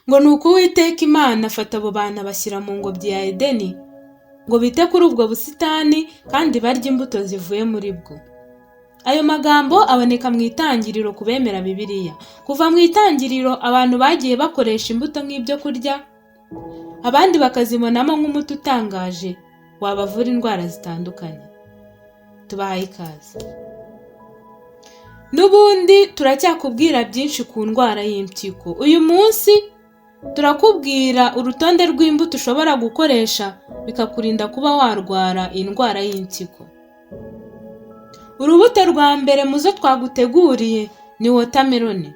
ngo nuko Uwiteka Imana afata abo bantu abashyira mu ngobyi ya Edeni ngo bite kuri ubwo busitani kandi barya imbuto zivuye muri bwo. Ayo magambo aboneka mu Itangiriro ku bemera Bibiliya. Kuva mu Itangiriro abantu bagiye bakoresha imbuto nk'ibyo kurya, abandi bakazibonamo nk'umuti utangaje wabavura indwara zitandukanye. Tubahaye ikaze. N'ubundi turacyakubwira byinshi ku ndwara y'impyiko. Uyu munsi turakubwira urutonde rw'imbuto ushobora gukoresha bikakurinda kuba warwara indwara y'impyiko. Urubuto rwa mbere mu zo twaguteguriye ni watermelon.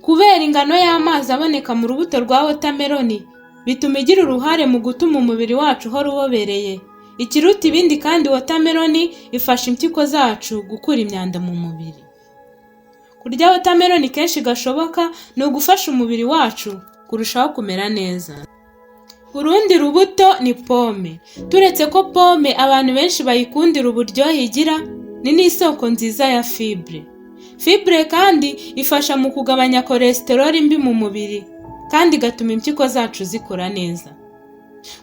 Kubera ingano y'amazi aboneka mu rubuto rwa watermelon bituma igira uruhare mu gutuma umubiri wacu uhora ubobereye. Ikiruta ibindi kandi watermelon ifasha impyiko zacu gukura imyanda mu mubiri. Kurya watermelon kenshi gashoboka ni ugufasha umubiri wacu kurushaho kumera neza. Urundi rubuto ni pome. Turetse ko pome abantu benshi bayikundira uburyohe igira, ni n'isoko nziza ya fibre. Fibre kandi ifasha mu kugabanya cholesterol mbi mu mubiri kandi igatuma impyiko zacu zikora neza.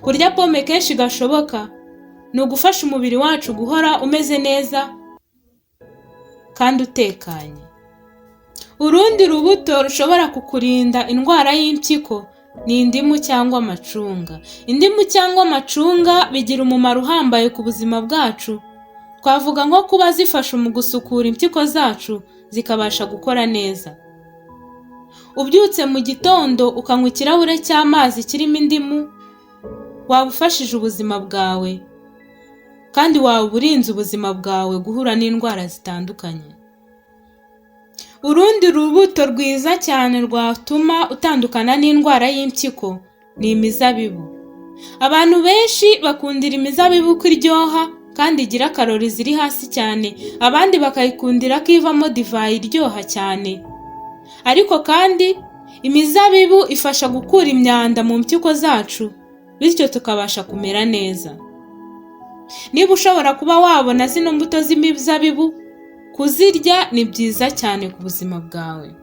Kurya pome kenshi gashoboka ni ugufasha umubiri wacu guhora umeze neza kandi utekanye. Urundi rubuto rushobora kukurinda indwara y'impyiko ni indimu cyangwa amacunga. Indimu cyangwa amacunga bigira umumaro uhambaye ku buzima bwacu. Twavuga nko kuba zifasha mu gusukura impyiko zacu zikabasha gukora neza. Ubyutse mu gitondo ukanywa ikirahure cy'amazi kirimo indimu, waba ufashije ubuzima bwawe kandi waba urinze ubuzima bwawe guhura n'indwara zitandukanye. Urundi rubuto rwiza cyane rwatuma utandukana n'indwara y'impyiko ni imizabibu. Abantu benshi bakundira imizabibu ko iryoha kandi igira kalori ziri hasi cyane, abandi bakayikundira ko ivamo divayi iryoha cyane. Ariko kandi imizabibu ifasha gukura imyanda mu mpyiko zacu bityo tukabasha kumera neza. Niba ushobora kuba wabona zino mbuto z'imizabibu, kuzirya ni byiza cyane ku buzima bwawe.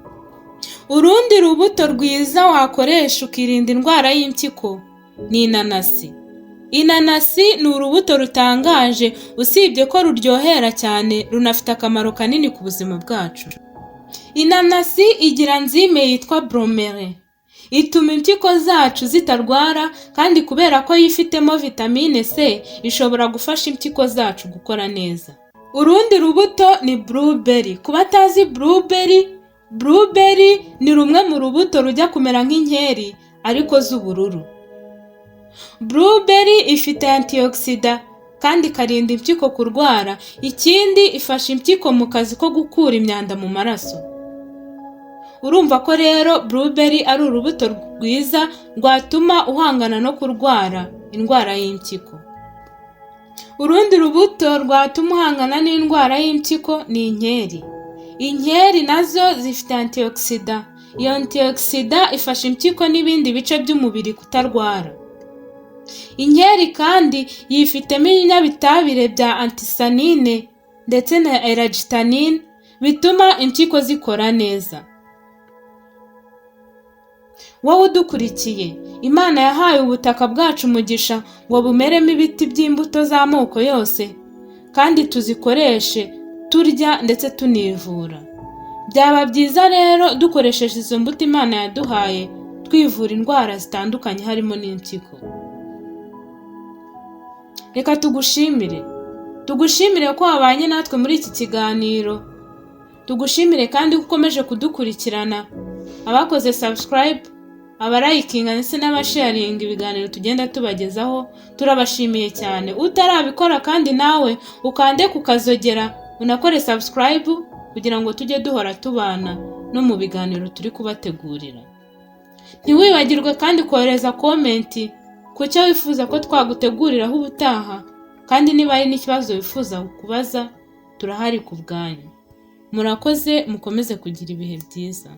Urundi rubuto rwiza wakoresha ukirinda indwara y'impyiko ni inanasi. Inanasi ni urubuto rutangaje, usibye ko ruryohera cyane runafite akamaro kanini ku buzima bwacu. Inanasi igira enzyme yitwa bromelain. Ituma impyiko zacu zitarwara kandi kubera ko yifitemo vitamine C ishobora gufasha impyiko zacu gukora neza. Urundi rubuto ni blueberry. Ku batazi blueberry ni rumwe mu rubuto rujya kumera nk'inkeri ariko z'ubururu. Blueberry ifite antioxidant kandi ikarinda impyiko kurwara. Ikindi ifasha impyiko mu kazi ko gukura imyanda mu maraso. Urumva ko rero blueberry ari urubuto rwiza rwatuma uhangana no kurwara indwara y'impyiko. Urundi rubuto rwatuma uhangana n'indwara y'impyiko ni inkeri. Inkeri nazo zifite antioxidant. Iyo antioxidant ifasha impyiko n'ibindi bice by'umubiri kutarwara. Inkeri kandi yifitemo ibinyabitabire bya antisanine ndetse na elagitanine bituma impyiko zikora neza. Wowe udukurikiye, Imana yahaye ubutaka bwacu umugisha ngo bumeremo ibiti by'imbuto z'amoko yose kandi tuzikoreshe turya ndetse tunivura. Byaba byiza rero dukoresheje izo mbuto Imana yaduhaye twivura indwara zitandukanye harimo n'impyiko. Reka tugushimire ko wabanye natwe muri iki kiganiro. Tugushimire kandi ko ukomeje kudukurikirana. Abakoze subscribe, abarayikinga ndetse n'abasharinga ibiganiro tugenda tubagezaho turabashimiye cyane. Utarabikora kandi nawe ukande kukazogera unakore subscribe kugira ngo tujye duhora tubana no mu biganiro turi kubategurira. Ntiwibagirwe kandi kohereza comment ku cyo wifuza ko twaguteguriraho ubutaha, kandi niba ari n'ikibazo wifuza kubaza turahari ku bwanyu. Murakoze, mukomeze kugira ibihe byiza.